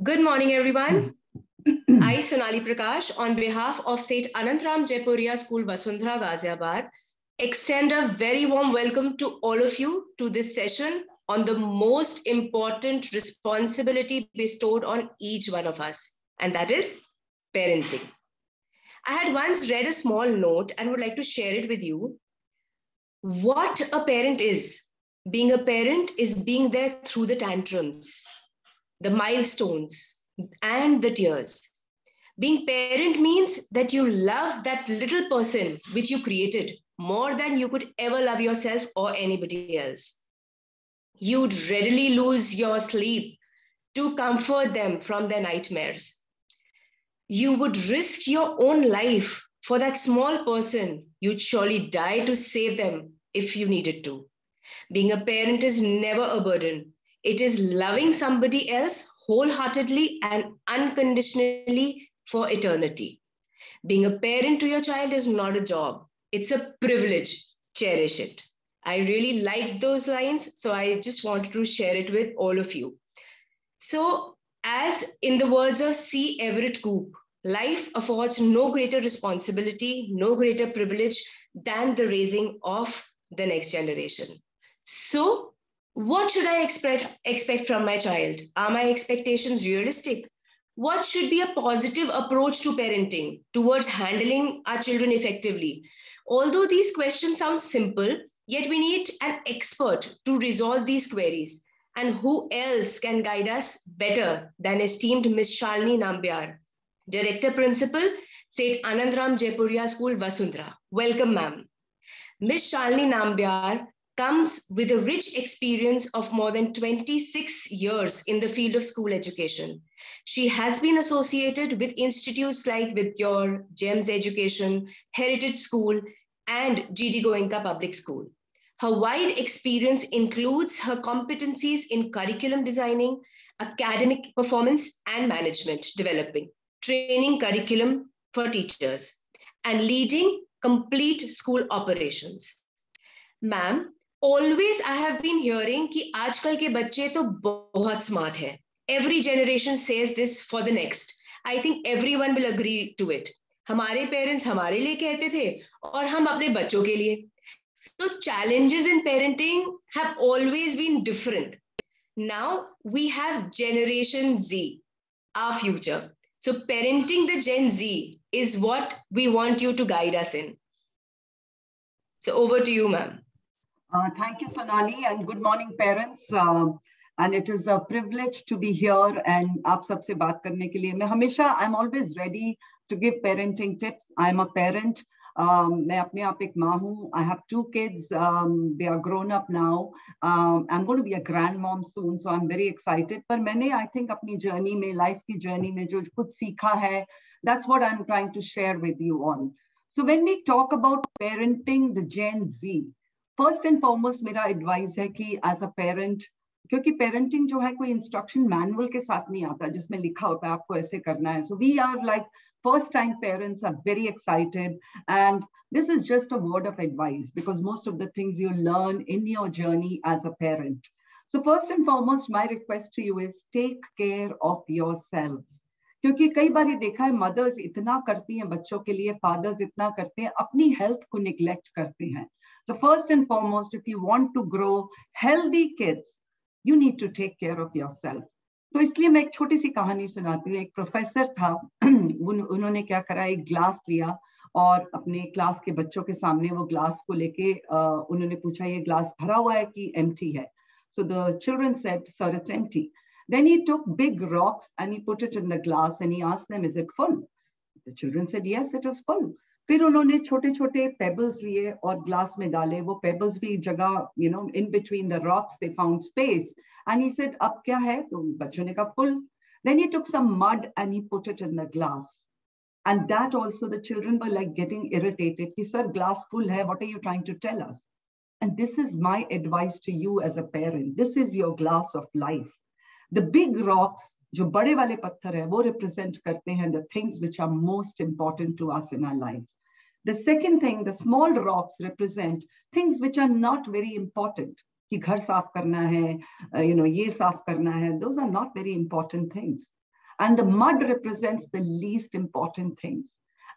Good morning, everyone. I, Sonali Prakash, on behalf of Seth Anandram Jaipuria School, Vasundhara, Ghaziabad, extend a very warm welcome to all of you to this session on the most important responsibility bestowed on each one of us, and that is parenting. I had once read a small note and would like to share it with you. What a parent is. Being a parent is being there through the tantrums, the milestones, and the tears. Being parent means that you love that little person which you created more than you could ever love yourself or anybody else. You'd readily lose your sleep to comfort them from their nightmares. You would risk your own life for that small person. You'd surely die to save them if you needed to. Being a parent is never a burden. It is loving somebody else wholeheartedly and unconditionally for eternity. Being a parent to your child is not a job. It's a privilege. Cherish it. I really like those lines, so I just wanted to share it with all of you. So, as in the words of C. Everett Koop, life affords no greater responsibility, no greater privilege than the raising of the next generation. So, what should I expect from my child? Are my expectations realistic? What should be a positive approach to parenting towards handling our children effectively? Although these questions sound simple, yet we need an expert to resolve these queries. And who else can guide us better than esteemed Miss Shalini Nambiar, Director Principal, Seth Anandram Jaipuria School, Vasundhara. Welcome, ma'am. Miss Shalini Nambiar comes with a rich experience of more than 26 years in the field of school education. She has been associated with institutes like Vibgyor, GEMS Education, Heritage School, and GD Goenka Public School. Her wide experience includes her competencies in curriculum designing, academic performance and management developing, training curriculum for teachers, and leading complete school operations. Ma'am, always I have been hearing कि आजकल के बच्चे तो बहुत smart है. Every generation says this for the next. I think everyone will agree to it. हमारे parents हमारे लिए कहते थे और हम अपने बच्चों के लिए. So challenges in parenting have always been different. Now we have Generation Z, our future. So parenting the Gen Z is what we want you to guide us in. So over to you, ma'am. Thank you, Sonali, and good morning, parents. And it is a privilege to be here and आप सबसे बात करने के लिए. मैं हमेशा I'm always ready to give parenting tips. I'm a parent. मैं अपने आप एक माँ हूँ. I have 2 kids. They are grown up now. I'm going to be a grandmom soon, so I'm very excited. पर मैंने I think अपनी journey में, life की journey में जो कुछ सीखा है, that's what I'm trying to share with you on. So when we talk about parenting the Gen Z, first and foremost मेरा advice है कि as a parent, क्योंकि parenting जो है कोई instruction manual के साथ नहीं आता जिसमें लिखा होता है आपको ऐसे करना है. So we are like first time parents are very excited, and this is just a word of advice because most of the things you learn in your journey as a parent. So first and foremost my request to you is take care of yourselves. क्योंकि कई बार देखा है mother's इतना करती हैं बच्चों के लिए, फादर्स इतना करते हैं, अपनी हेल्थ को निग्लेक्ट करते हैं. So first and foremost, if you want to grow healthy kids, you need to take care of yourself. तो इसलिए मैं एक छोटी सी कहानी सुनाती हूँ. एक प्रोफेसर था, उन्होंने क्या करा, एक ग्लास लिया और अपने क्लास के बच्चों के सामने वो ग्लास को लेके उन्होंने पूछा ये ग्लास भरा हुआ है कि एम्प्टी है. So the children said, sir, it's empty. Then he took big rocks and he put it in the glass and he asked them, is it full? The children said, yes, it is full. फिर उन्होंने छोटे छोटे pebbles लिए और glass में डाले. वो pebbles भी जगह, you know, in between the rocks they found space. And he said, अब क्या है? तो बच्चों ने कहा full. Then he took some mud and he put it in the glass. And that also the children were like getting irritated. He said, glass full hai, what are you trying to tell us? And this is my advice to you as a parent. This is your glass of life. The big rocks, जो बड़े वाले पत्थर है, वो represent करते हैं the things which are most important to us in our life. The second thing, the small rocks represent things which are not very important. कि घर साफ करना है, you know, ये साफ करना है. Those are not very important things. and the mud represents the least important things.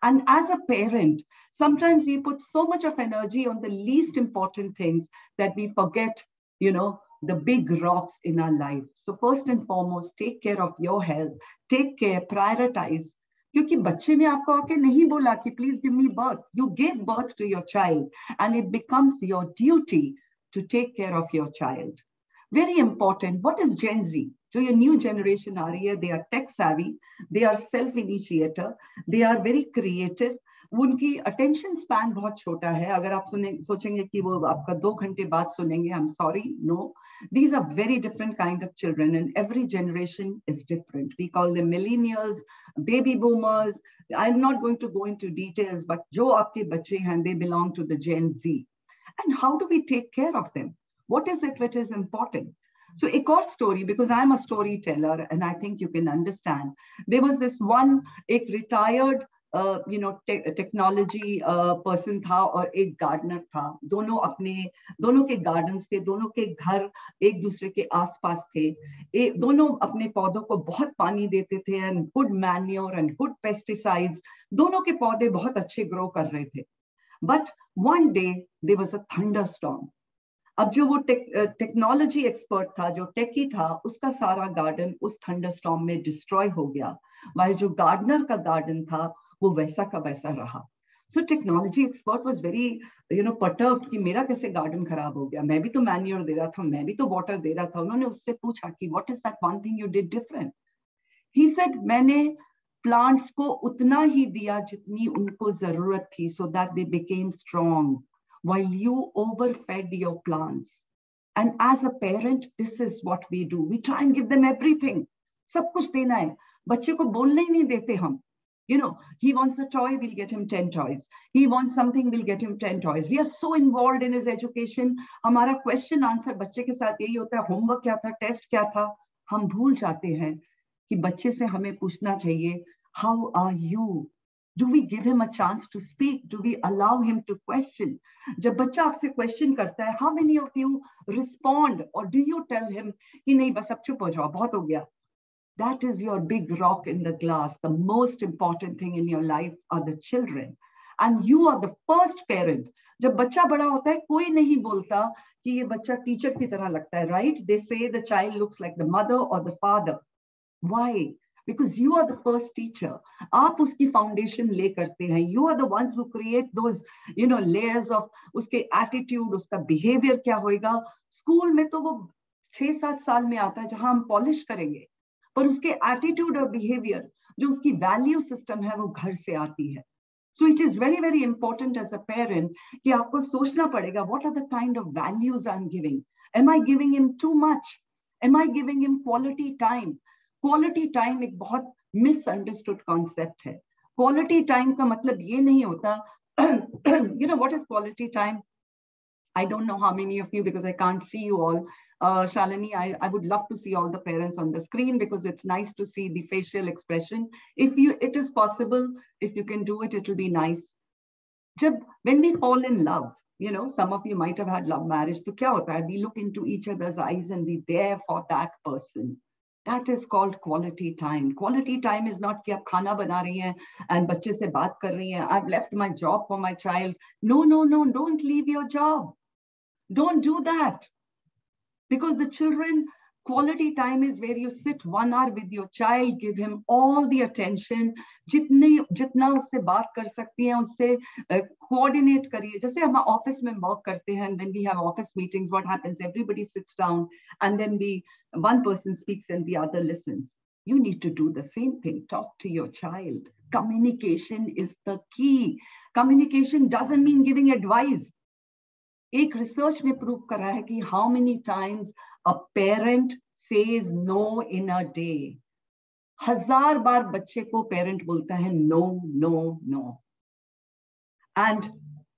And as a parent, sometimes we put so much of energy on the least important things that we forget, the big rocks in our life. So first and foremost, take care of your health, take care, prioritize. क्योंकि बच्चे ने आपको आके नहीं बोला कि please give me birth. You gave birth to your child, and it becomes your duty to take care of your child. Very important. What is Gen Z? जो ये new generation आ रही है, they are tech savvy, they are self-initiator, they are very creative. उनकी attention span बहुत छोटा है. अगर आप सोचेंगे कि वो आपका 2 घंटे बाद सुनेंगे, I'm sorry, no. These are very different kind of children, and every generation is different. We call them millennials, baby boomers. I'm not going to go into details, but जो आपके बच्चे हैं, they belong to the Gen Z. And how do we take care of them? What is it which is important? So एक और story, because I'm a storyteller and I think you can understand. There was this one, एक retired technology person था और एक gardener था. दोनों के gardens थे, दोनों के घर एक दूसरे के आसपास थे. दोनों अपने पौधों को बहुत पानी देते थे and good manure and good pesticides. दोनों के पौधे बहुत अच्छे ग्रो कर रहे थे. But one day there was a thunderstorm. अब जो वो टेक्नोलॉजी एक्सपर्ट था, जो टेकी था, उसका सारा गार्डन उस थंडरस्टॉर्म में डिस्ट्रॉय हो गया, while जो गार्डनर का गार्डन था वो वैसा का वैसा रहा. So technology expert was very perturbed कि मेरा कैसे गार्डन खराब हो गया, मैं भी तो मैन्योर दे रहा था, मैं भी तो वाटर दे रहा था. उन्होंने उससे पूछा कि what is that one thing you did different. He said मैंने प्लांट्स को उतना ही दिया जितनी उनको जरूरत थी, so that they became strong, while you overfed your plants. And as a parent, this is what we do. We try and give them everything. सब कुछ देना है. बच्चे को बोलने ही नहीं देते हम. He wants a toy, we'll get him 10 toys. He wants something, we'll get him 10 toys. We are so involved in his education. हमारा question answer बच्चे के साथ यही होता है, homework क्या था, test क्या था. हम भूल जाते हैं कि बच्चे से हमें पूछना चाहिए, how are you? Do we give him a chance to speak? Do we allow him to question? जब बच्चा आपसे question करता है, how many of you respond, or do you tell him कि नहीं बस अब चुप हो जाओ, बहुत हो गया? That is your big rock in the glass. The most important thing in your life are the children. And you are the first parent. जब बच्चा बड़ा होता है, कोई नहीं बोलता कि ये बच्चा टीचर की तरह लगता है, right? They say the child looks like the mother or the father. Why? Because you are the first teacher. आप उसकी foundation ले करते हैं. You are the ones who create those, layers of उसके attitude, उसका behavior क्या होएगा. School में तो वो 6-7 साल में आता है जहां हम polish करेंगे, पर उसके एटीट्यूड और बिहेवियर, जो उसकी वैल्यू सिस्टम है, वो घर से आती है. So it is very very important as a parent कि आपको सोचना पड़ेगा, what are the kind of values I am giving. Am I giving him too much? Am I giving him quality time? Quality time एक बहुत misunderstood concept है. Quality time का मतलब ये नहीं होता, what is quality time? I don't know how many of you, because I can't see you all. Shalini, I would love to see all the parents on the screen, because it's nice to see the facial expression. It is possible, if you can do it, it will be nice. When we fall in love, some of you might have had love marriage. तो क्या होता है? We look into each other's eyes and we there for that person. That is called quality time. Quality time is not कि आप खाना बना रही हैं and बच्चे से बात कर रही हैं. I've left my job for my child. No, don't leave your job. Don't do that. Because the children, quality time is where you sit 1 hour with your child, give him all the attention. जितना उससे बात कर सकती हैं, उससे coordinate करिए. जैसे हम ऑफिस में वर्क करते हैं, and when we have office meetings, what happens? Everybody sits down and then one person speaks and the other listens. You need to do the same thing. Talk to your child. Communication is the key. Communication doesn't mean giving advice. एक research ने prove करा है कि how many times a parent says no in a day. 1000 बार बच्चे को parent बोलता है no. And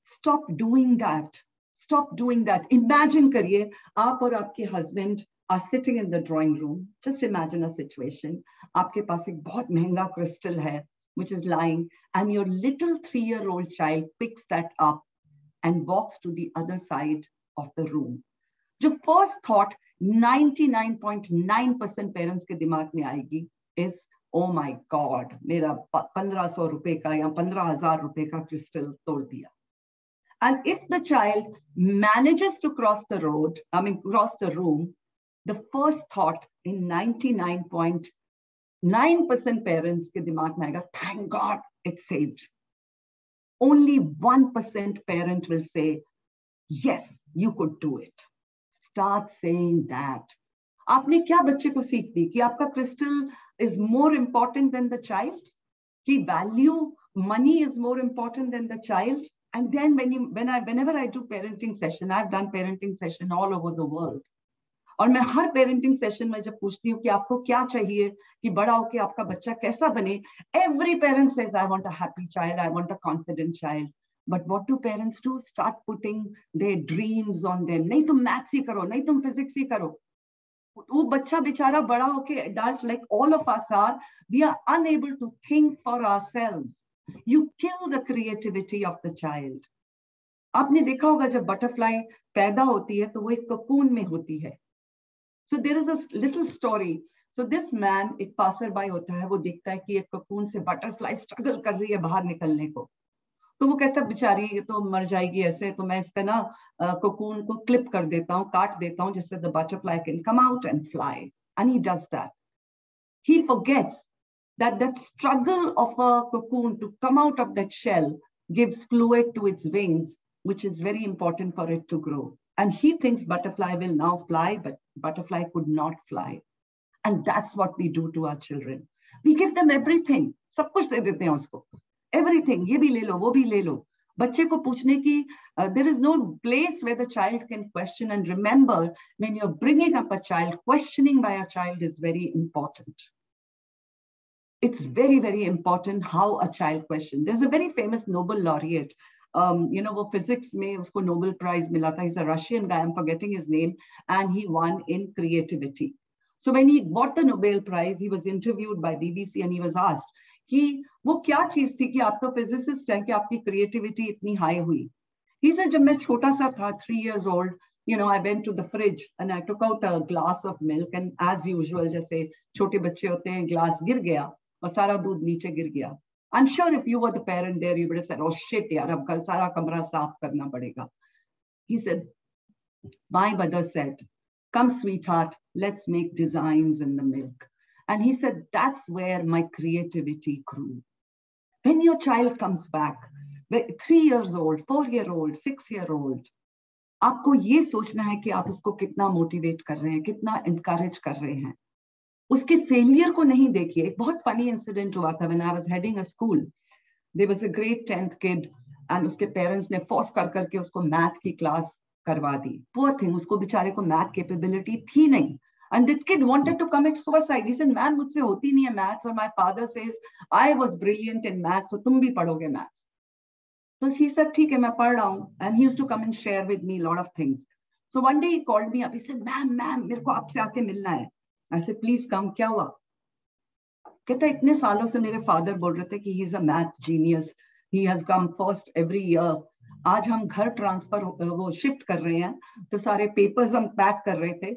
stop doing that. Stop doing that. Imagine करिए, आप और आपके husband are sitting in the drawing room. Just imagine a situation. आपके पास एक बहुत महंगा crystal है, which is lying, and your little 3-year-old child picks that up and walks to the other side of the room. जो first thought 99.9% parents के दिमाग में आएगी is, oh my God, मेरा 1500 रुपए का या 15,000 रुपए का crystal तोड़ दिया. And if the child manages to cross the room, the first thought in 99.9% parents के दिमाग में आएगा, thank God it's saved. Only 1% parent will say, yes, you could do it. Start saying that. आपने क्या बच्चे को सीख दी कि आपका crystal is more important than the child? कि value, money is more important than the child? And then whenever I do parenting session, I've done parenting session all over the world. और मैं हर parenting session में जब पूछती हूँ कि आपको क्या चाहिए कि बड़ा होके आपका बच्चा कैसा बने, every parent says, I want a happy child, I want a confident child. But what do parents do? Start putting their dreams on them. नहीं तुम maths ही करो, नहीं तुम physics ही करो. वो बच्चा बेचारा बड़ा होके adults like all of us are, we are unable to think for ourselves. You kill the creativity of the child. आपने देखा होगा जब butterfly पैदा होती है तो वो एक cocoon में होती है. So there is a little story. So this man, एक passerby होता है, वो देखता है कि एक cocoon से butterfly struggle कर रही है बाहर निकलने को. तो वो कहता है बेचारी ये तो मर जाएगी ऐसे, तो मैं इसका ना cocoon को clip कर देता हूँ, काट देता हूँ, जिससे the butterfly can come out and fly. And he does that. He forgets that struggle of a cocoon to come out of that shell gives fluid to its wings, which is very important for it to grow. And he thinks butterfly will now fly, but butterfly could not fly. And that's what we do to our children. We give them everything. सब कुछ दे देते हैं उसको. Everything. ये भी ले लो, वो भी ले लो. बच्चे को पूछने की, there is no place where the child can question. And remember, when you're bringing up a child, questioning by a child is very important. It's very, very important how a child questions. There's a very famous Nobel laureate. वो physics में उसको Nobel Prize मिला था. He's a Russian guy, I'm forgetting his name, and he won in creativity. So when he got the Nobel Prize, he was interviewed by BBC and he was asked कि वो क्या चीज थी कि आप तो physicist हैं कि आपकी creativity इतनी high हुई. He said जब मैं छोटा सा था, 3 years old, I went to the fridge and I took out a glass of milk, and as usual जैसे छोटे बच्चे होते हैं, glass गिर गया और सारा दूध नीचे गिर गया. I'm sure if you were the parent there, you would have said, oh shit, yaar, ab kal sara kamra saaf karna padega. He said, my mother said, come sweetheart, let's make designs in the milk. And he said, that's where my creativity grew. When your child comes back, 3 years old, 4-year-old, 6-year-old, आपको ये सोचना है कि आप उसको कितना motivate कर रहे हैं, कितना encourage कर रहे हैं. उसके फेलियर को नहीं देखिए. एक बहुत फनी इंसिडेंट हुआ था. When I was heading a school, there was a grade 10th kid and उसके पेरेंट्स ने फोर्स कर करके उसको मैथ की क्लास करवा दी. Poor thing, उसको बेचारे को मैथ कैपेबिलिटी थी नहीं. And that kid wanted to commit suicide. He said, man, मुझसे होती नहीं है मैथ्स, और my father says I was brilliant in maths, so तुम भी पढ़ोगे मैथ्स. So he said, ठीक है, मैं पढ़ रहा हूँ. And he used to come and share with me a lot of things. So one day he called me up. He said, ma'am, मेरे को आपसे आके मिलना है. I said, please come. क्या हुआ? कहता इतने सालों से मेरे फादर बोल रहे थे कि he is a math genius. He has come first every year. आज हम घर ट्रांसफर वो शिफ्ट कर रहे हैं, तो सारे पेपर्स हम पैक कर रहे थे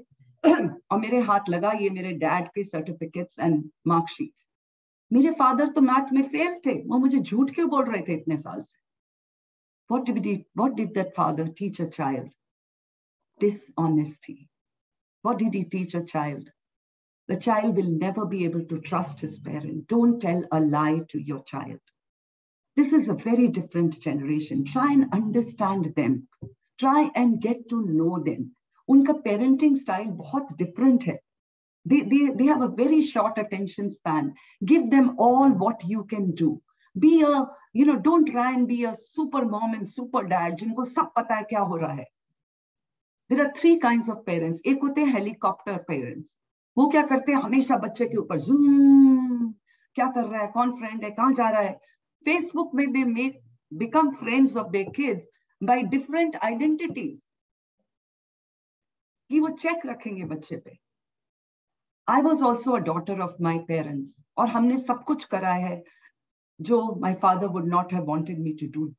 और मेरे हाथ लगा ये मेरे डैड के सर्टिफिकेट्स एंड मार्कशीट्स. मेरे फादर तो मैथ में फेल थे, वो मुझे झूठ क्यों बोल रहे थे इतने साल से? What did that father teach a child? Dishonesty. What did he teach a child? The child will never be able to trust his parent. Don't tell a lie to your child. This is a very different generation. Try and understand them. Try and get to know them. Unka parenting style bahut different hai. They have a very short attention span. Give them all what you can do. Be a, don't try and be a super mom and super dad jinko sab pata hai kya ho raha hai. There are 3 kinds of parents. एक होते हैं helicopter parents. वो क्या करते हैं, हमेशा बच्चे के ऊपर जूम, क्या कर रहा है, कौन फ्रेंड है, कहाँ जा रहा है. फेसबुक में they become friends of their kids by different identities. कि वो चेक रखेंगे बच्चे पे. I was also a daughter of my parents, और हमने सब कुछ करा है जो my father would not have wanted me to do.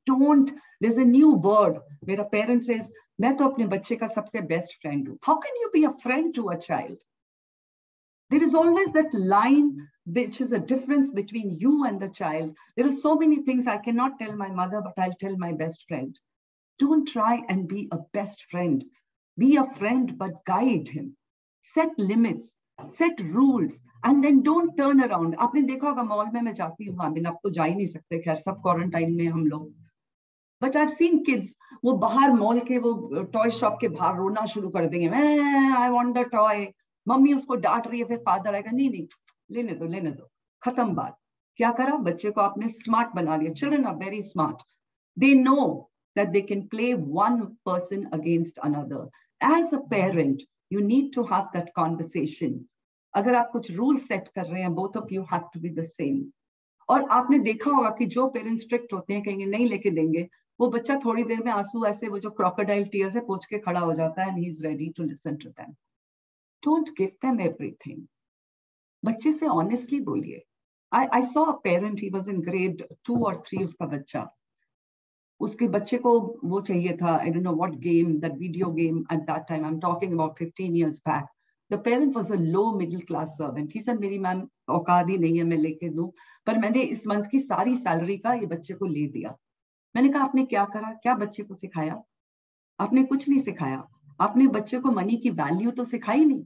There's a new word where a parent says, मैं तो अपने बच्चे का सबसे best friend हूँ. How can you be a friend to a child? There is always that line which is a difference between you and the child. There are so many things I cannot tell my mother, but I'll tell my best friend. Don't try and be a best friend. Be a friend, but guide him. Set limits, set rules, and then don't turn around. आपने देखा होगा mall में मैं जाती हूँ, I mean, अब तो जा ही नहीं सकते, खैर सब क्वारंटाइन में हम लोग. But I've seen kids, वो बाहर मॉल के वो टॉय शॉप के बाहर रोना शुरू कर देंगे. I want the toy. Mummy उसको डांट रही है, फिर फादर आएगा, नहीं लेने दो, खत्म बात. क्या करा? बच्चे को आपने स्मार्ट बना लिया. Children are very smart. They know that they can play one person against another. As a parent, you need to have that conversation. अगर आप कुछ रूल सेट कर रहे हैं, both of you have to be the same. और आपने देखा होगा कि जो पेरेंट्स स्ट्रिक्ट होते हैं, कहेंगे नहीं लेके देंगे, वो बच्चा थोड़ी देर में आंसू ऐसे वो जो क्रोकोडाइल टीयर्स है पोंछ के खड़ा हो जाता है, and he is ready to listen to them. Don't give them everything. बच्चे से honestly बोलिए. I saw a parent, he was in grade 2 or 3, उसका बच्चा, उसके बच्चे को वो चाहिए था, I don't know what game, that video game at that time, I'm talking about 15 years back. The parent was a low middle class servant. He said, मेरी ma'am औकात ही नहीं है मैं लेके दूं, पर मैंने इस मंथ की सारी सैलरी का ये बच्चे को ले दिया. मैंने कहा आपने क्या करा, क्या बच्चे को सिखाया? आपने कुछ नहीं सिखाया. आपने बच्चे को मनी की वैल्यू तो सिखाई नहीं.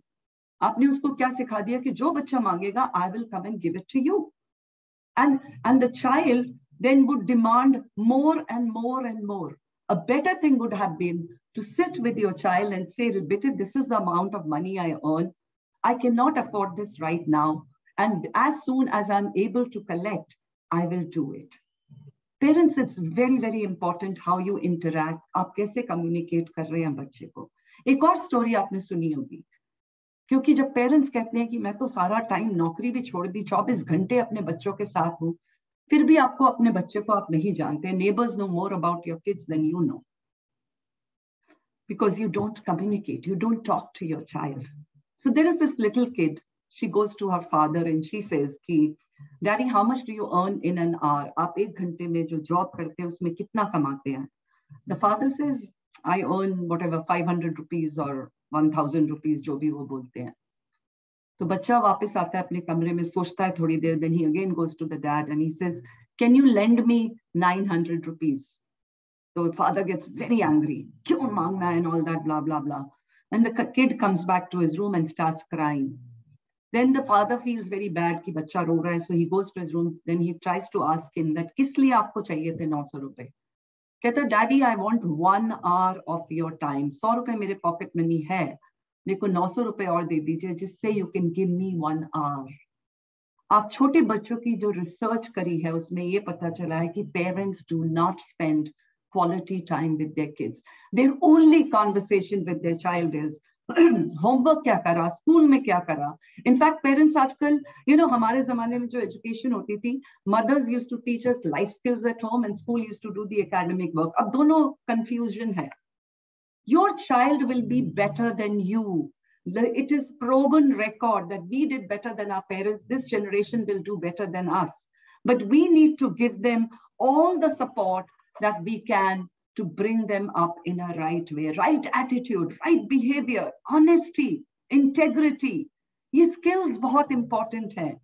आपने उसको क्या सिखा दिया कि जो बच्चा मांगेगा, I will come and give it to you. And the child then would demand more and more and more. A better thing would have been to sit with your child and say, Beta, this is the amount of money I earn. I cannot afford this right now. And as soon as I'm able to collect, I will do it. Parents, it's very, very important how you interact. आप कैसे communicate कर रहे हैं बच्चे को. एक और story आपने सुनी होगी. क्योंकि जब पेरेंट्स कहते हैं कि मैं तो सारा टाइम नौकरी भी छोड़ दी, 24 घंटे अपने बच्चों के साथ हूं, फिर भी आपको अपने बच्चे को आप नहीं जानते. Neighbors know more about your kids than you know. Because you don't communicate, you don't talk to your child. So there is this little kid, she goes to her father and she says, कि, Daddy, how much do you earn in an hour? आप एक घंटे में जो job करते हैं उसमें कितना कमाते हैं? The father says, I earn whatever 500 rupees or 1000 rupees, जो भी वो बोलते हैं. तो बच्चा वापस आता है अपने कमरे में, सोचता है थोड़ी देर, then he again goes to the dad and he says, can you lend me 900 rupees? So the father gets very angry. क्यों मांगना है and all that, blah, blah, blah. And the kid comes back to his room and starts crying. Then the father feels very bad कि बच्चा रो रहा है, so he goes to his room. Then he tries to ask him that किस लिए आपको चाहिए थे 900 रुपए? कहता, Daddy, I want 1 hour of your time. 100 रुपए मेरे पॉकेट मनी है, मेरे को 900 रुपए और दे दीजिए, जिससे you can give me 1 hour. आप छोटे बच्चों की जो रिसर्च करी है उसमें ये पता चला है कि parents do not spend quality time with their kids. Their only conversation with their child is homework क्या करा, स्कूल में क्या करा. In fact, parents आजकल, you know, हमारे जमाने में जो education होती थी, mothers used to teach us life skills at home and school used to do the academic work. अब दोनों confusion है. Your child will be better than you. It is proven record that we did better than our parents. This generation will do better than us. But we need to give them all the support that we can to bring them up in a right way, right attitude, right behavior, honesty, integrity. ये skills बहुत important है.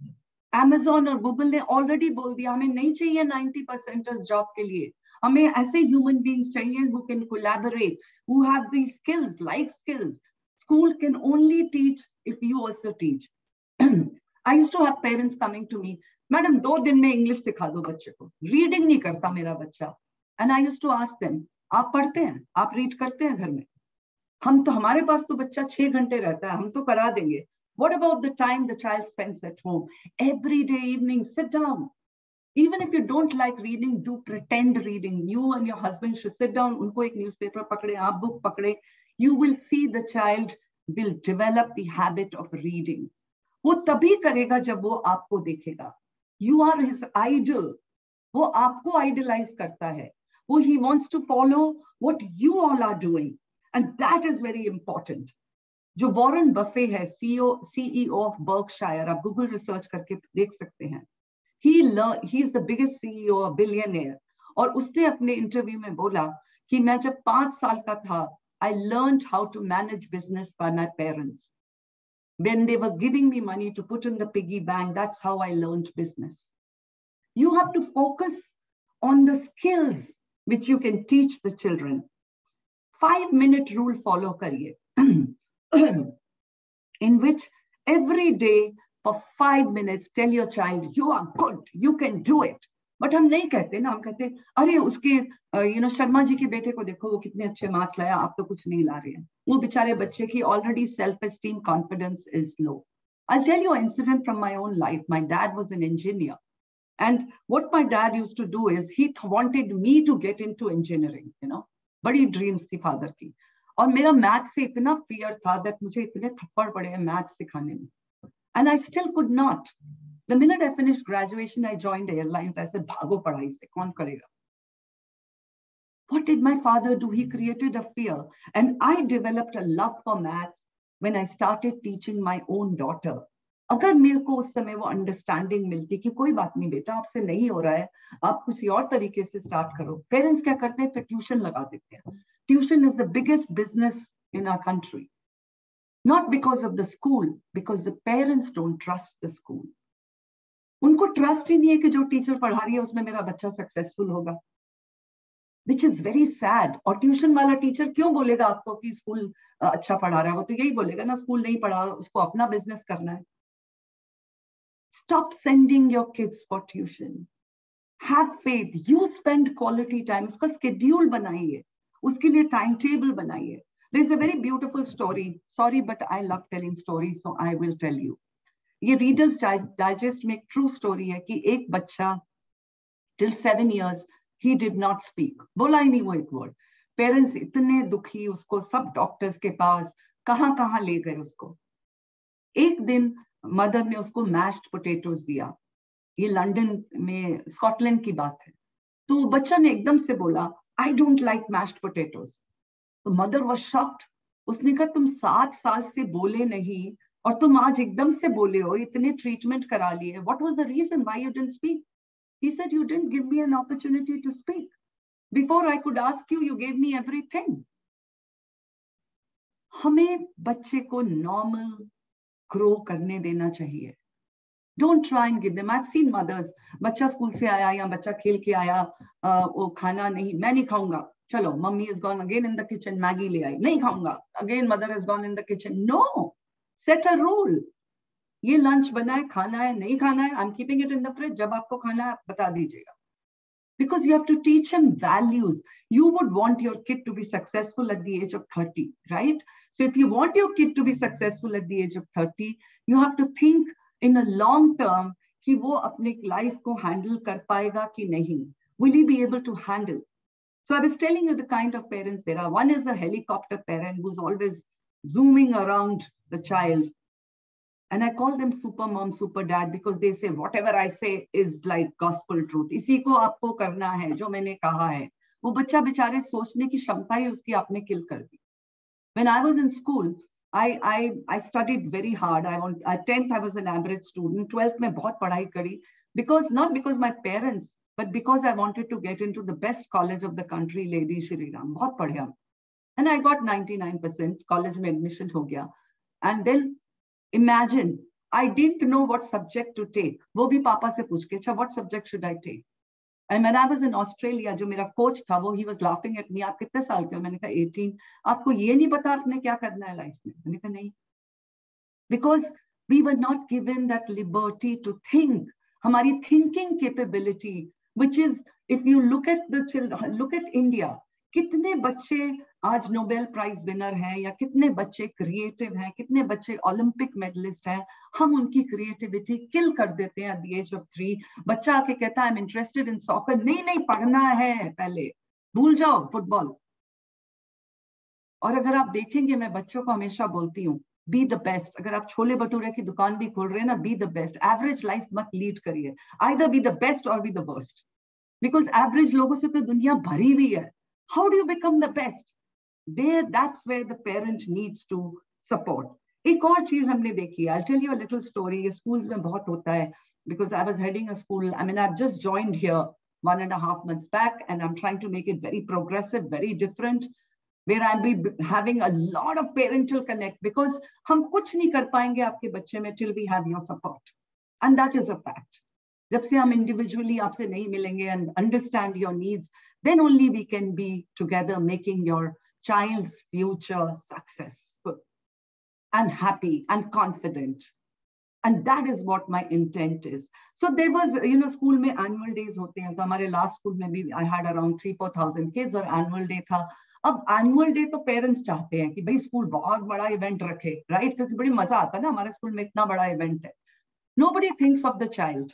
Amazon और Google ने already बोल दिया हमें नहीं चाहिए 90% job के लिए. हमें ऐसे human beings चाहिए who can collaborate, who have these skills, life skills. School can only teach if you also teach. I used to have parents coming to me, Madam, 2 दिन में English सिखा दो बच्चे को. Reading नहीं करता मेरा बच्चा. And I used to ask them, आप पढ़ते हैं, आप read करते हैं घर में? हम तो, हमारे पास तो बच्चा 6 घंटे रहता है, हम तो करा देंगे. What about the time the child spends at home? Every day evening, sit down. Even if you don't like reading, do pretend reading. You and your husband should sit down. उनको एक newspaper पकड़े, आप book पकड़े. You will see the child will develop the habit of reading. वो तभी करेगा जब वो आपको देखेगा. You are his idol. वो आपको idolize करता है. वो he wants to follow what you all are doing. And that is very important. जो वॉरेन बफे है, CEO of Berkshire, आप Google research करके देख सकते हैं. He is the biggest CEO, a billionaire. और उसने अपने इंटरव्यू में बोला कि मैं जब 5 साल का था, I learned how to manage business by my parents. When they were giving me money to put in the piggy bank, that's how I learned business. You have to focus on the skills which you can teach the children. 5-minute rule follow kariye, in which every day for 5 minutes tell your child, you are good, you can do it. But हम नहीं कहते ना, हम कहते अरे उसके शर्मा जी के बेटे को देखो वो कितने अच्छे मार्क्स लाया, आप तो कुछ नहीं ला रहे हैं. वो बेचारे बच्चे की already self-esteem, confidence is low. I'll tell you an incident from my own life. My dad was an engineer. And what my dad used to do is he wanted me to get into engineering, बड़ी dreams थी father की. और मेरा math से इतना fear था that मुझे इतने थप्पड़ पड़े हैं math सिखाने में. And I still could not. The minute I finished graduation, I joined airlines. I said, भागो पढ़ाई से, कौन करेगा? What did my father do? He created a fear. And I developed a love for maths when I started teaching my own daughter. अगर मेरे को उस समय वो अंडरस्टैंडिंग मिलती कि कोई बात नहीं बेटा, आपसे नहीं हो रहा है, आप किसी और तरीके से स्टार्ट करो. पेरेंट्स क्या करते हैं, फिर ट्यूशन लगा देते हैं. Tuition is the biggest business in our country. Not because of the school, because the parents don't trust the school. उनको ट्रस्ट ही नहीं है कि जो टीचर पढ़ा रही है उसमें मेरा बच्चा सक्सेसफुल होगा, which is very sad. और ट्यूशन वाला टीचर क्यों बोलेगा आपको कि स्कूल अच्छा पढ़ा रहा है? वो तो यही बोलेगा ना, स्कूल नहीं पढ़ा, उसको अपना बिजनेस करना है. Stop sending your kids for tuition. Have faith. You spend quality time. उसका schedule बनाइए, उसके लिए timetable बनाइए. There's a very beautiful story. Sorry, but I love telling stories, so I will tell you. ये Reader's Digest में एक true story है कि एक बच्चा till 7 years he did not speak. बोला ही नहीं वो एक word. Parents इतने दुखी, उसको सब डॉक्टर्स के पास कहाँ ले गए उसको. एक दिन मदर ने उसको मैश्ड पोटैटोज दिया. ये लंदन में, स्कॉटलैंड की बात है. तो बच्चा ने एकदम से बोला, I don't like mashed potatoes. तो मदर वाज शॉक्ड. उसने कहा तुम 7 साल से बोले नहीं और तुम आज एकदम से बोले हो, इतने ट्रीटमेंट करा लिए. What was the reason why you didn't speak? He said you didn't give me an opportunity to speak. Before I could ask you, you gave me everything. हमें बच्चे को नॉर्मल ग्रो करने देना चाहिए. Don't try and give them. I've seen mothers, बच्चा school से आया या बच्चा खेल के आया, वो खाना नहीं, मैं नहीं खाऊंगा, चलो mummy is gone again in the kitchen, Maggi ले आई, नहीं खाऊंगा, again mother has gone in the kitchen. No, set a rule. ये लंच बना है, खाना है, नहीं खाना है, I'm keeping it in the fridge, जब आपको खाना है आप बता दीजिएगा. Because you have to teach him values. You would want your kid to be successful at the age of 30, right? So if you want your kid to be successful at the age of 30, you have to think in a long term कि वो अपने life को handle कर पाएगा कि नहीं. Will he be able to handle? So I was telling you the kind of parents there are. One is a helicopter parent who's always zooming around the child. And I call them super mom, super dad because they say whatever I say is like gospel truth. इसी को आपको करना है जो मैंने कहा है. वो बच्चा बेचारे सोचने की क्षमता ही उसकी आपने किल कर दी. When I was in school, I studied very hard. At 10th I was an average student. 12th में बहुत पढ़ाई करी not because my parents, but because I wanted to get into the best college of the country, Lady Shri Ram. बहुत पढ़ा. And I got 99%. College में admission हो गया. And then imagine, I didn't know what subject to take. वो भी पापा से पूछ के, अच्छा what subject should I take? And when I was in Australia, जो मेरा coach था वो, he was laughing at me. आप कितने साल के हो? मैंने कहा 18. आपको ये नहीं पता आपने क्या करना है लाइफ में? मैंने कहा नहीं. Because we were not given that liberty to think. हमारी thinking capability, which is, if you look at the children, look at India. कितने बच्चे आज नोबेल प्राइज विनर हैं, या कितने बच्चे क्रिएटिव हैं, कितने बच्चे ओलंपिक मेडलिस्ट हैं. हम उनकी क्रिएटिविटी किल कर देते हैं एट द एज ऑफ 3. बच्चा आके कहता है I am interested in soccer. नहीं पढ़ना है, पहले भूल जाओ फुटबॉल. और अगर आप देखेंगे, मैं बच्चों को हमेशा बोलती हूँ, बी द बेस्ट. अगर आप छोले भटूरे की दुकान भी खोल रहे हैं ना, be the best. Average life मत लीड करिए. आइदर बी द बेस्ट और be the worst. Because average लोगों से तो दुनिया भरी हुई है. How do you become the best? That's where the parent needs to support. एक और चीज हमने देखी है. I'll tell you a little story. ये schools में बहुत होता है. Because I was heading a school. I mean, I've just joined here 1.5 months back, and I'm trying to make it very progressive, very different. where I'll be having a lot of parental connect, because हम कुछ नहीं कर पाएंगे आपके बच्चे में till we have your support, and that is a fact. जब से हम individually आपसे नहीं मिलेंगे and understand your needs, then only we can be together making your child's future successful and happy and confident. And that is what my intent is. So there was, school में annual days होते हैं, तो हमारे last school में भी I had around 3,000-4,000 kids और annual day था. अब annual day तो parents चाहते हैं कि भाई स्कूल बहुत बड़ा event रखे, right? क्योंकि बड़ी मजा आता है ना, हमारे स्कूल में इतना बड़ा event है. Nobody thinks of the child.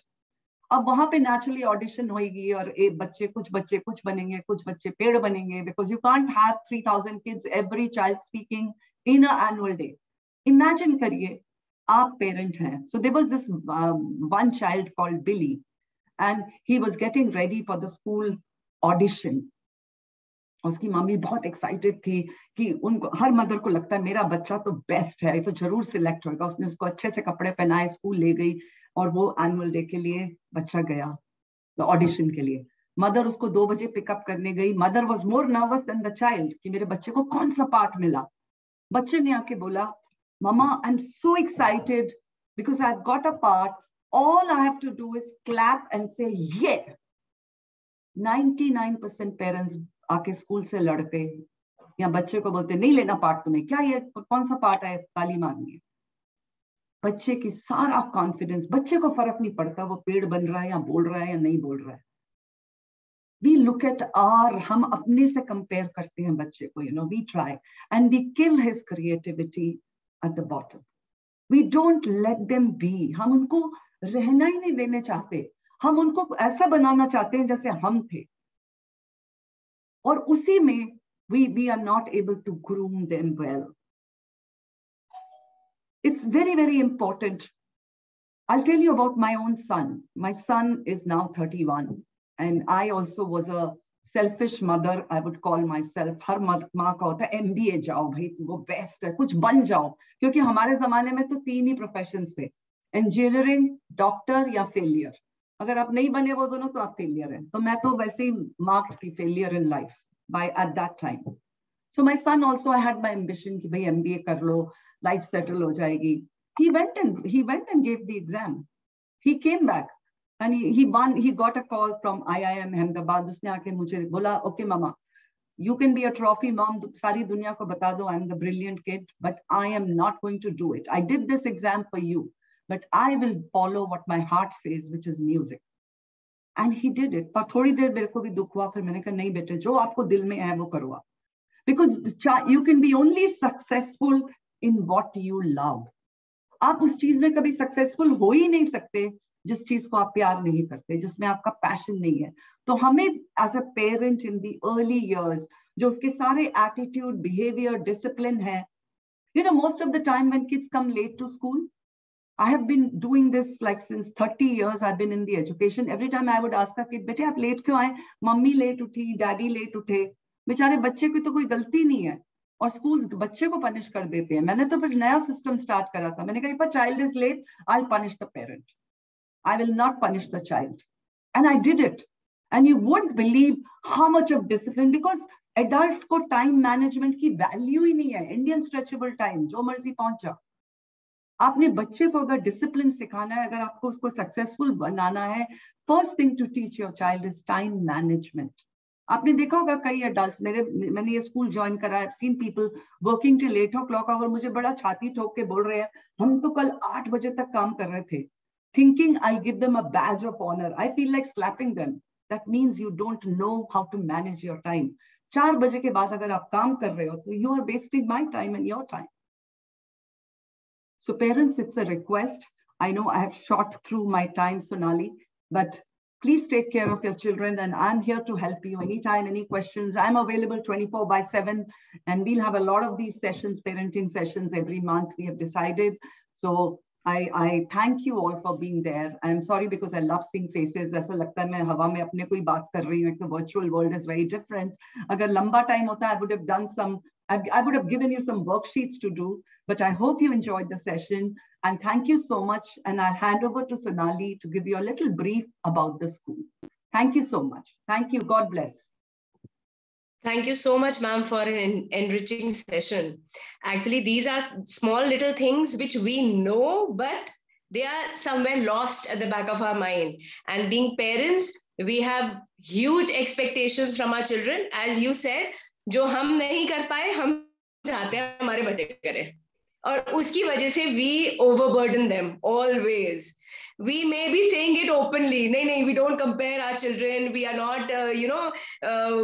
अब वहां पे naturally audition होगी और कुछ बच्चे कुछ बनेंगे, कुछ बच्चे पेड़ बनेंगे, because you can't have 3,000 kids, every child speaking in an annual day. Imagine करिए आप parent हैं. So there was this one child called Billy, and he was getting ready for the school audition. उसकी mummy बहुत excited थी कि उनको, her mother को लगता है मेरा बच्चा तो बेस्ट है, तो जरूर सिलेक्ट होगा. उसने उसको अच्छे से कपड़े पहनाए, स्कूल ले गई और वो एनुअल डे के लिए बच्चा गया ऑडिशन के लिए. मदर उसको 2 बजे पिकअप करने गई. Mother was more nervous than the child कि मेरे बच्चे को कौन सा पार्ट मिला. बच्चे ने आके बोला, mama I am so excited because I have got a part, all I have to do is clap and say yay. 99% parents आके स्कूल से लड़ते या बच्चे को बोलते नहीं लेना पार्ट तुम्हें, क्या ये कौन सा पार्ट है, ताली मारनी है. बच्चे की सारा कॉन्फिडेंस, बच्चे को फर्क नहीं पड़ता वो पेड़ बन रहा है या बोल रहा है या नहीं बोल रहा है. वी लुक एट आर, हम अपने से कंपेयर करते हैं बच्चे को, we try and we kill his creativity at the bottom. We don't let them be. हम उनको रहना ही नहीं देने चाहते, हम उनको ऐसा बनाना चाहते हैं जैसे हम थे, और उसी में we are not able to groom them well. It's very, very important. I'll tell you about my own son. My son is now 31, and I also was a selfish mother, I would call myself. हर माँ का होता है MBA जाओ भाई, वो best है, कुछ बन जाओ, क्योंकि हमारे जमाने में तो 3 ही प्रोफेशंस थे, इंजीनियरिंग, डॉक्टर या फेलियर. अगर आप नहीं बने वो दोनों तो आप फेलियर हैं. तो मैं तो वैसे ही मार्क्ड थी failure in life by at that time. So my son also, I had my ambition कि भाई MBA कर लो, life settle हो जाएगी. He went and gave the exam. He came back and he won. He got a call from IIM Ahmedabad. उसने आके मुझे बोला, okay mama, you can be a trophy mom, सारी दुनिया को बता दो I'm the brilliant kid, but I am not going to do it. I did this exam for you, but I will follow what my heart says, which is music. And he did it. पर थोड़ी देर मेरे को भी दुख हुआ, फिर मैंने कहा नहीं बेटे, जो आपको दिल में है वो करो आप. Because you can be only successful in what you love. आप उस चीज में कभी सक्सेसफुल हो ही नहीं सकते जिस चीज को आप प्यार नहीं करते, जिसमें आपका पैशन नहीं है. तो हमें as a parent in the early years जो उसके सारे एटीट्यूड, बिहेवियर, डिसिप्लिन है, most of the time when kids come late to school, I have been doing this like since 30 years. I've been in the education. Every time I would ask a kid, बेटे आप late क्यों आए? Mummy late उठी, daddy late उठे. बेचारे बच्चे की तो कोई गलती नहीं है और स्कूल बच्चे को पनिश कर देते हैं. मैंने तो फिर नया सिस्टम स्टार्ट करा था. मैंने कहा if a child is late, I'll punish the parent. I will not punish the child. And I did it. And you won't believe how much of discipline, because adults को time management की value ही नहीं है. Indian stretchable time, जो मर्जी पहुंच जाओ. आपने बच्चे को अगर डिसिप्लिन सिखाना है, अगर आपको उसको सक्सेसफुल बनाना है, first thing to teach your child is time management. आपने देखा होगा कई एडल्ट्स, मैंने ये स्कूल ज्वाइन करा है, seen people working till 8 o'clock और मुझे बड़ा छाती ठोक के बोल रहे हैं हम तो कल 8 बजे तक काम कर रहे थे, thinking I give them a badge of honour. I feel like slapping them. That means you don't know how to manage your time. 4 बजे के बाद अगर आप काम कर रहे हो तो you are wasting my time and your time. So parents, it's a request. I know I have shot through my time, Sonali, but please take care of your children, and I'm here to help you anytime, any questions. I'm available 24/7, and we'll have a lot of these sessions, parenting sessions every month, we have decided. So I thank you all for being there. I'm sorry because I love seeing faces. ऐसा लगता है मैं हवा में अपने कोई बात कर रही हूँ. The virtual world is very different. अगर लंबा time होता, I would have done some, I would have given you some worksheets to do, but I hope you enjoyed the session, and thank you so much. And I'll hand over to Sonali to give you a little brief about the school. Thank you so much. Thank you. God bless. Thank you so much, ma'am, for an enriching session. Actually, these are small little things which we know, but they are somewhere lost at the back of our mind. And being parents, we have huge expectations from our children. As you said, जो हम नहीं कर पाए, हम चाहते हैं हमारे बच्चे करें. और उसकी वजह से we overburden them always. We may be saying it openly. No, we don't compare our children. We are not,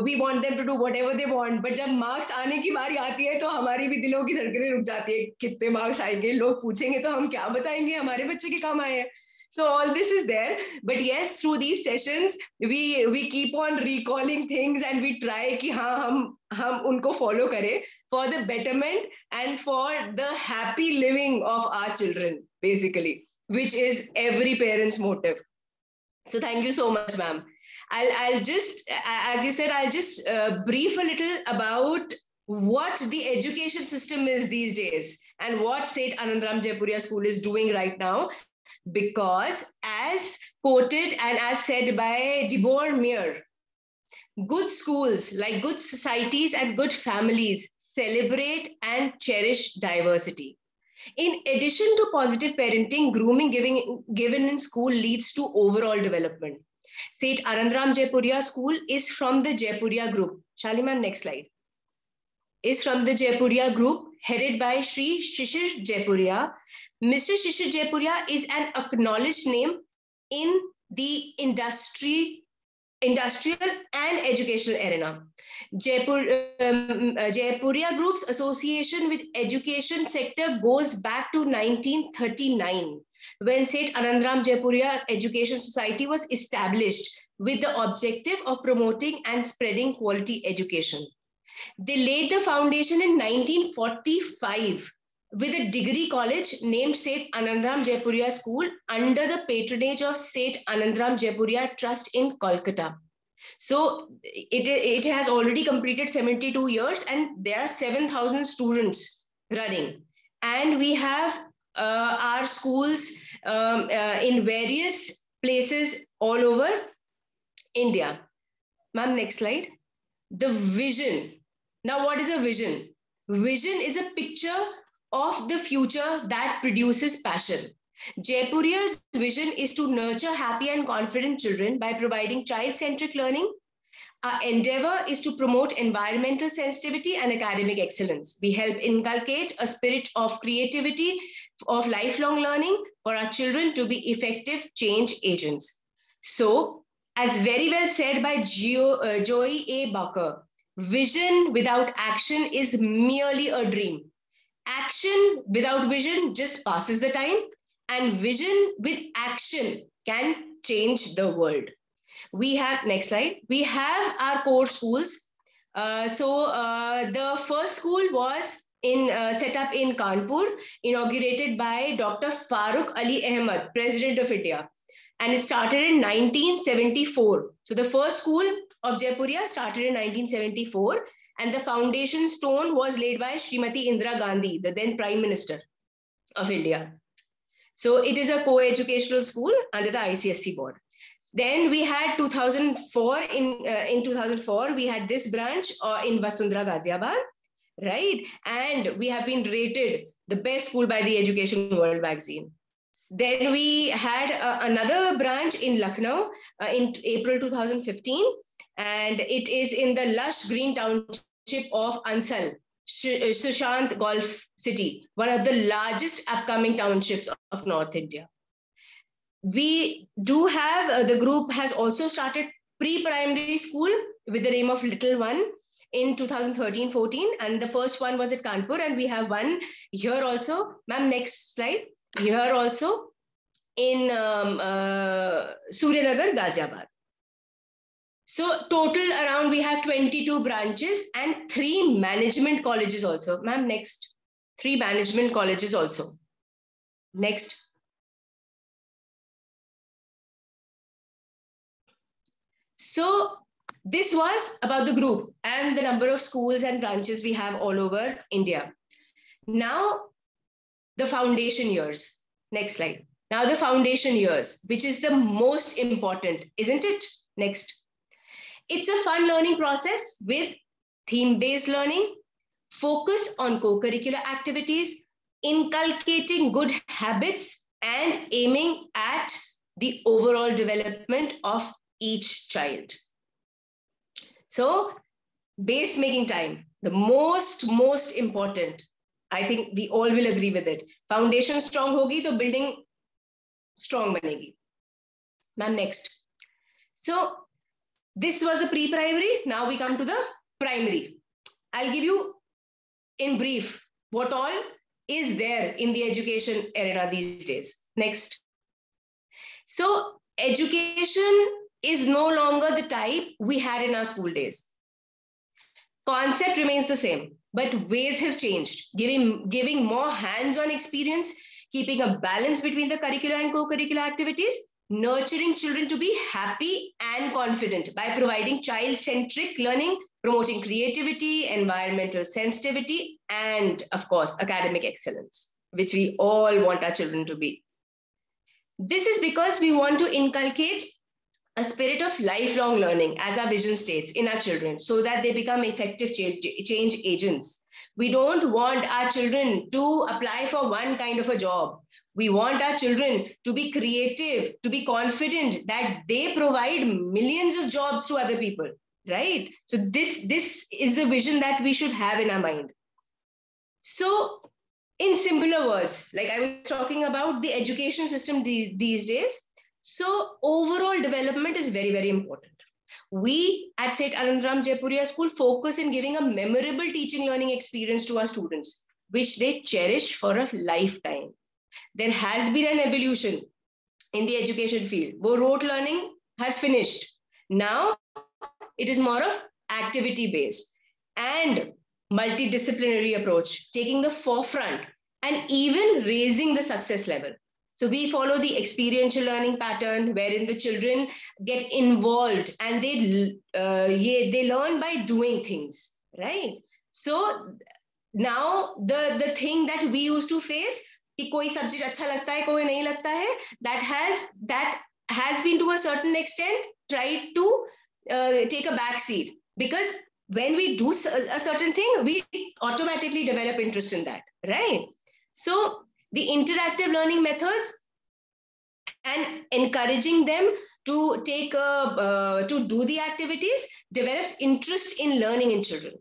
we want them to do whatever they want. But जब marks आने की बारी आती है, तो हमारी भी दिलों की धड़कनें रुक जाती है. कितने marks आएंगे? लोग पूछेंगे तो हम क्या बताएंगे? हमारे बच्चे के काम आए हैं. So all this is there, but yes, through these sessions, we keep on recalling things and we try कि हाँ हम उनको follow करें for the betterment and for the happy living of our children, basically, which is every parent's motive. So thank you so much, ma'am. I'll just, as you said, I'll just brief a little about what the education system is these days and what Seth Anandram Jaipuria School is doing right now. Because as quoted and as said by Deborah Muir, good schools, like good societies and good families, celebrate and cherish diversity. In addition to positive parenting, grooming given in school leads to overall development. Seth Anandram Jaipuria School is from the Jaipuria group. Shalini ma'am, next slide. Is from the Jaipuria group, headed by Sri Shishir Jaipuria. Mr. Shishir Jaipuria is an acknowledged name in the industrial and educational arena. Jaipuria Group's association with education sector goes back to 1939, when Seth Anandram Jaipuria Education Society was established with the objective of promoting and spreading quality education. They laid the foundation in 1945 with a degree college named Seth Anandram Jaipuria School under the patronage of Seth Anandram Jaipuria Trust in Kolkata. So it has already completed 72 years and there are 7,000 students running. And we have our schools in various places all over India. Ma'am, next slide. The vision. Now, what is a vision? Vision is a picture of the future that produces passion. Jaipuria's vision is to nurture happy and confident children by providing child-centric learning. Our endeavor is to promote environmental sensitivity and academic excellence. We help inculcate a spirit of creativity, of lifelong learning for our children to be effective change agents. So, as very well said by Joy A. Bucker, vision without action is merely a dream. Action without vision just passes the time, and vision with action can change the world. We have, next slide, we have our core schools. The first school was set up in Kanpur, inaugurated by Dr. Farooq Ali Ahmed, President of India. And it started in 1974. So the first school of Jaipuria started in 1974, and the foundation stone was laid by Srimati Indira Gandhi, the then Prime Minister of India. So it is a co-educational school under the ICSE board. Then we had 2004, in 2004, we had this branch in Vasundhara, Ghaziabad, right? And we have been rated the best school by the Education World magazine. Then we had another branch in Lucknow in April 2015, and it is in the lush green township of Ansal, Sushant Golf City, one of the largest upcoming townships of North India. We do have, the group has also started pre-primary school with the name of Little One in 2013-14, and the first one was at Kanpur, and we have one here also. Ma'am, next slide. Here also in Suryanagar, Ghaziabad. So total around we have 22 branches and 3 management colleges also. Ma'am, next. 3 management colleges also. Next. So this was about the group and the number of schools and branches we have all over India. Now, the foundation years. Next slide. Now the foundation years, which is the most important, isn't it? Next. It's a fun learning process with theme-based learning, focus on co-curricular activities, inculcating good habits, and aiming at the overall development of each child. So, base making time, the most important. I think we all will agree with it. Foundation strong hogi, to building strong banegi. Ma'am, next. So, this was the pre-primary. Now we come to the primary. I'll give you in brief what all is there in the education arena these days. Next. So, education is no longer the type we had in our school days. Concept remains the same, but ways have changed, giving more hands-on experience, keeping a balance between the curricular and co-curricular activities, nurturing children to be happy and confident by providing child-centric learning, promoting creativity, environmental sensitivity, and of course, academic excellence, which we all want our children to be. This is because we want to inculcate a spirit of lifelong learning, as our vision states, in our children, so that they become effective change agents. We don't want our children to apply for one kind of a job. We want our children to be creative, to be confident that they provide millions of jobs to other people, right? So this is the vision that we should have in our mind. So in simpler words, like I was talking about the education system these days, so overall development is very, very important. We at Seth Anandram Jaipuria School focus in giving a memorable teaching learning experience to our students, which they cherish for a lifetime. There has been an evolution in the education field. Rote learning has finished. Now it is more of activity-based and multidisciplinary approach, taking the forefront and even raising the success level. So we follow the experiential learning pattern wherein the children get involved and they learn by doing things, right? So now the thing that we used to face, कि कोई subject अच्छा लगता है, कोई नहीं लगता है, that has been to a certain extent tried to take a back seat, because when we do a certain thing, we automatically develop interest in that, right? So the interactive learning methods and encouraging them to take to do the activities develops interest in learning in children.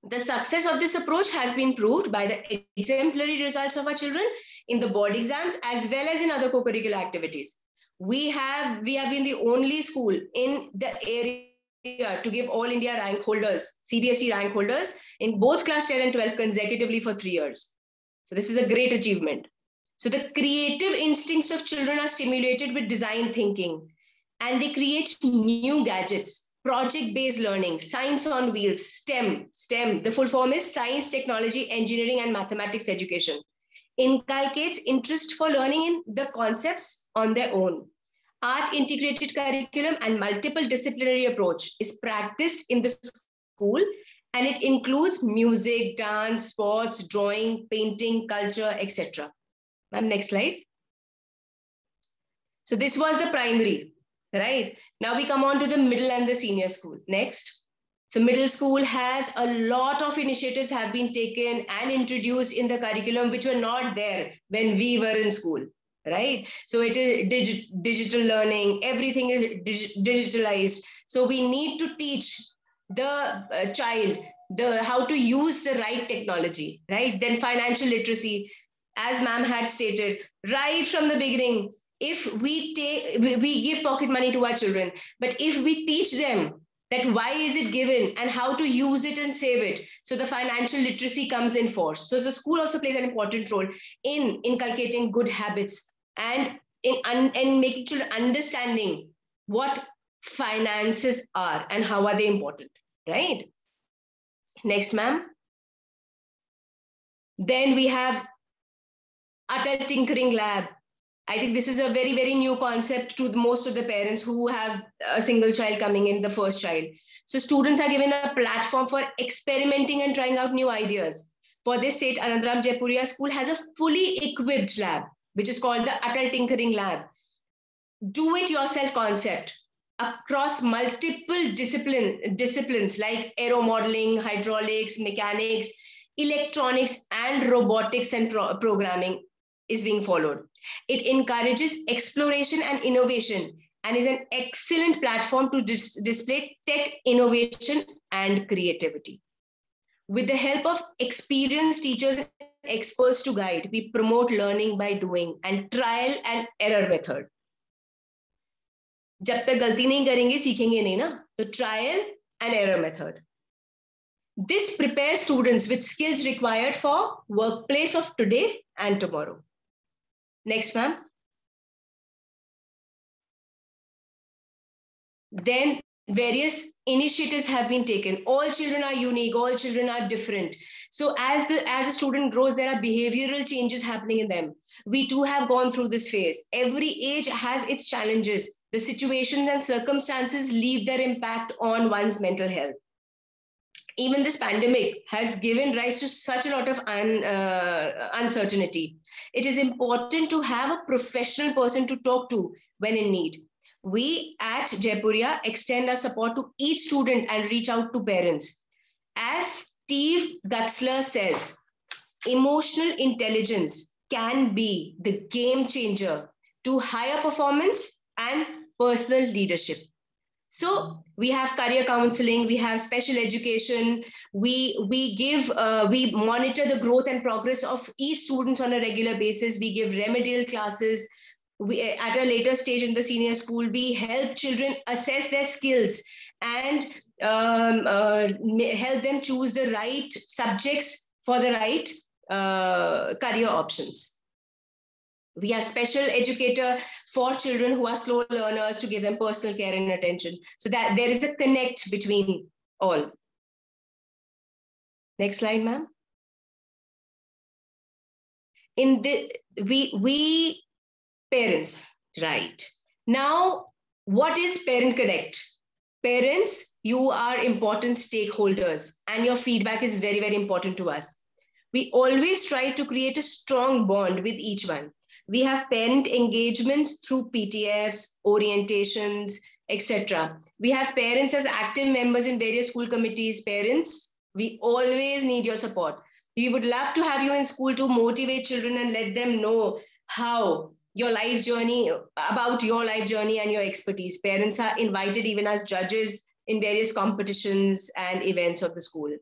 The success of this approach has been proved by the exemplary results of our children in the board exams as well as in other co-curricular activities. We have been the only school in the area to give all India rank holders, CBSE rank holders, in both class 10 and 12 consecutively for 3 years. So this is a great achievement. So the creative instincts of children are stimulated with design thinking, and they create new gadgets, project-based learning, science on wheels, STEM, the full form is science, technology, engineering, and mathematics education. Inculcates interest for learning in the concepts on their own. Art integrated curriculum and multiple disciplinary approach is practiced in the school, and it includes music, dance, sports, drawing, painting, culture, etc. Ma'am, next slide. So this was the primary, right? Now we come on to the middle and the senior school. Next. So middle school has a lot of initiatives have been taken and introduced in the curriculum which were not there when we were in school, right? So it is digital learning, everything is digitalized. So we need to teach the child how to use the right technology, right? Then financial literacy, as ma'am had stated, right from the beginning, if we give pocket money to our children, but if we teach them that why is it given and how to use it and save it, so the financial literacy comes in force. So the school also plays an important role in inculcating good habits and in making children understanding what finances are and how are they important, right? Next, ma'am. Then we have Adult Tinkering Lab. I think this is a very, very new concept to most of the parents who have a single child coming in, the first child. So students are given a platform for experimenting and trying out new ideas. For this, Seth Anandram Jaipuria School has a fully equipped lab, which is called the Adult Tinkering Lab. Do-it-yourself concept. across multiple disciplines like aero modeling, hydraulics, mechanics, electronics, and robotics and programming is being followed. It encourages exploration and innovation and is an excellent platform to display tech innovation and creativity. With the help of experienced teachers and experts to guide, we promote learning by doing and trial and error method. जब तक गलती नहीं करेंगे सीखेंगे नहीं ना, तो trial and error method. This prepares students with skills required for workplace of today and tomorrow. Next, ma'am. Then various initiatives have been taken. All children are unique, all children are different. So as a student grows, there are behavioral changes happening in them. We too have gone through this phase. Every age has its challenges. The situations and circumstances leave their impact on one's mental health. Even this pandemic has given rise to such a lot of uncertainty. It is important to have a professional person to talk to when in need. We at Jaipuria extend our support to each student and reach out to parents. As Steve Gutzler says, emotional intelligence can be the game changer to higher performance and personal leadership. So we have career counseling, we have special education, we monitor the growth and progress of each student on a regular basis. We give remedial classes. At a later stage in the senior school, we help children assess their skills and help them choose the right subjects for the right career options. We have special educator for children who are slow learners to give them personal care and attention, so that there is a connect between all. Next slide, ma'am. In the we parents, right? Now, what is Parent Connect? Parents, you are important stakeholders and your feedback is very, very important to us. We always try to create a strong bond with each one. We have parent engagements through PTFs, orientations, etc. We have parents as active members in various school committees. Parents, we always need your support. We would love to have you in school to motivate children and let them know how your life journey, about your life journey and your expertise. Parents are invited even as judges in various competitions and events of the school.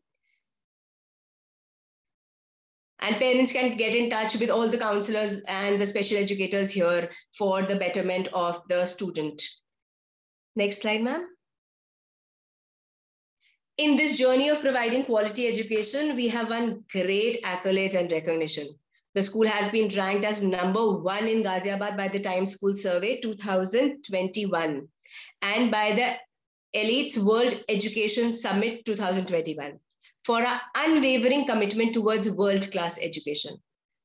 And parents can get in touch with all the counselors and the special educators here for the betterment of the student. Next slide, ma'am. In this journey of providing quality education, we have won great accolades and recognition. The school has been ranked as #1 in Ghaziabad by the Times School Survey 2021 and by the Elites World Education Summit 2021. For our unwavering commitment towards world-class education.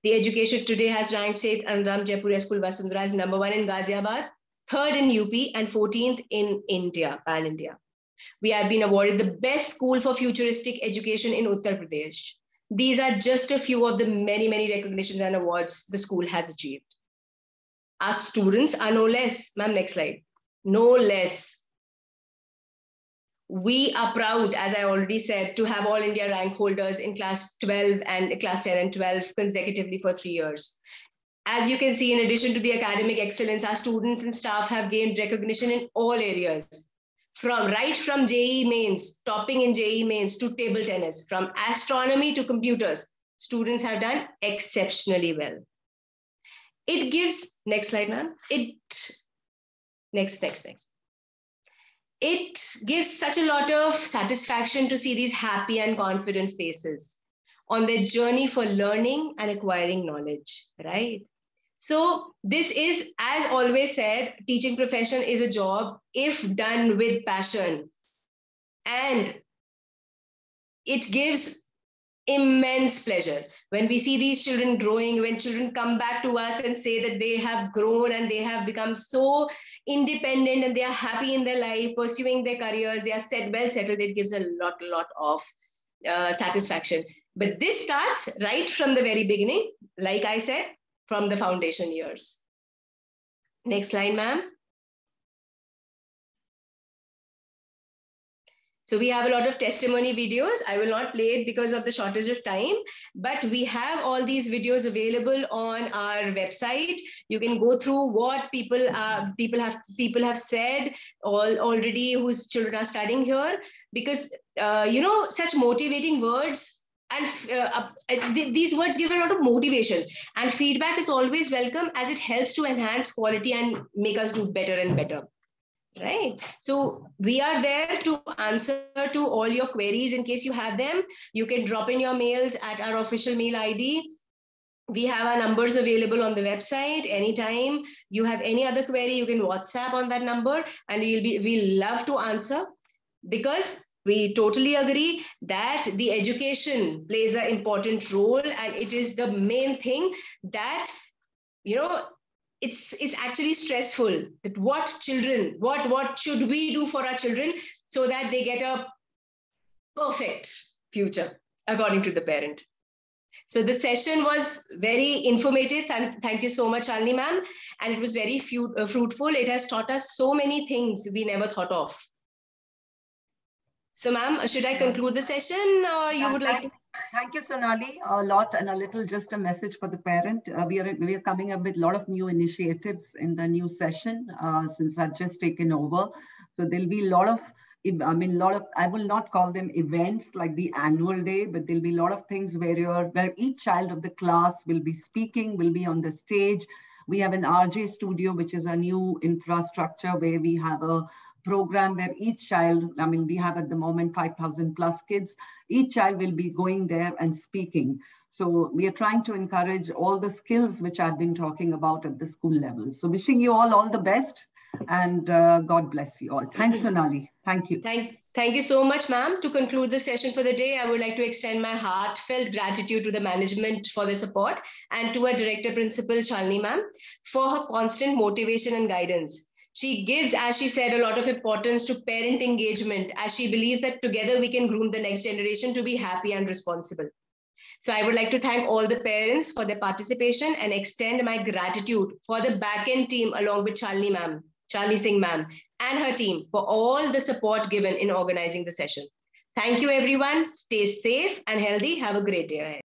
The education today has ranked Seth Anandram Jaipuria School Vasundhara as #1 in Ghaziabad, 3rd in UP, and 14th in India, pan-India. We have been awarded the best school for futuristic education in Uttar Pradesh. These are just a few of the many, many recognitions and awards the school has achieved. Our students are no less, ma'am, next slide, no less. We are proud, as I already said, to have all India rank holders in class 12 and class 10 and 12 consecutively for 3 years. As you can see, in addition to the academic excellence, our students and staff have gained recognition in all areas. Right from JEE mains, topping in JEE mains to table tennis, from astronomy to computers, students have done exceptionally well. It gives, next slide, ma'am. Next. It gives such a lot of satisfaction to see these happy and confident faces on their journey for learning and acquiring knowledge, right? So this is, as always said, teaching profession is a job if done with passion. And it gives immense pleasure when we see these children growing, when children come back to us and say that they have grown and they have become so independent and they are happy in their life, pursuing their careers, they are well settled. It gives a lot of satisfaction. But this starts right from the very beginning, like I said, from the foundation years. Next slide, ma'am. So we have a lot of testimony videos. I will not play it because of the shortage of time, but we have all these videos available on our website. You can go through what people have said already whose children are studying here, because such motivating words and these words give a lot of motivation, and feedback is always welcome as it helps to enhance quality and make us do better and better. Right. So we are there to answer to all your queries in case you have them. You can drop in your mails at our official mail ID. We have our numbers available on the website. Anytime you have any other query, you can WhatsApp on that number, and we'll love to answer, because we totally agree that the education plays an important role, and it is the main thing that, it's actually stressful that what should we do for our children so that they get a perfect future according to the parent. So the session was very informative. Thank you so much, Shalini ma'am. And it was very fruitful. It has taught us so many things we never thought of. So ma'am, should I conclude the session, or you would like to? Thank you, Sonali. A lot and a little, just a message for the parent. We are coming up with a lot of new initiatives in the new session since I've just taken over. So there'll be a lot of, I will not call them events like the annual day, but there'll be a lot of things where each child of the class will be speaking, will be on the stage. We have an RJ studio, which is a new infrastructure where we have a program where each child, we have at the moment 5,000 plus kids, each child will be going there and speaking. So we are trying to encourage all the skills which I've been talking about at the school level. So wishing you all the best, and God bless you all. Thanks, Sonali. Thank you. Thank you so much, ma'am. To conclude the session for the day, I would like to extend my heartfelt gratitude to the management for the support, and to our Director Principal, Shalini ma'am, for her constant motivation and guidance. She gives, as she said, a lot of importance to parent engagement, as she believes that together we can groom the next generation to be happy and responsible. So I would like to thank all the parents for their participation and extend my gratitude for the back-end team along with Shalini Singh ma'am, and her team for all the support given in organizing the session. Thank you, everyone. Stay safe and healthy. Have a great day ahead.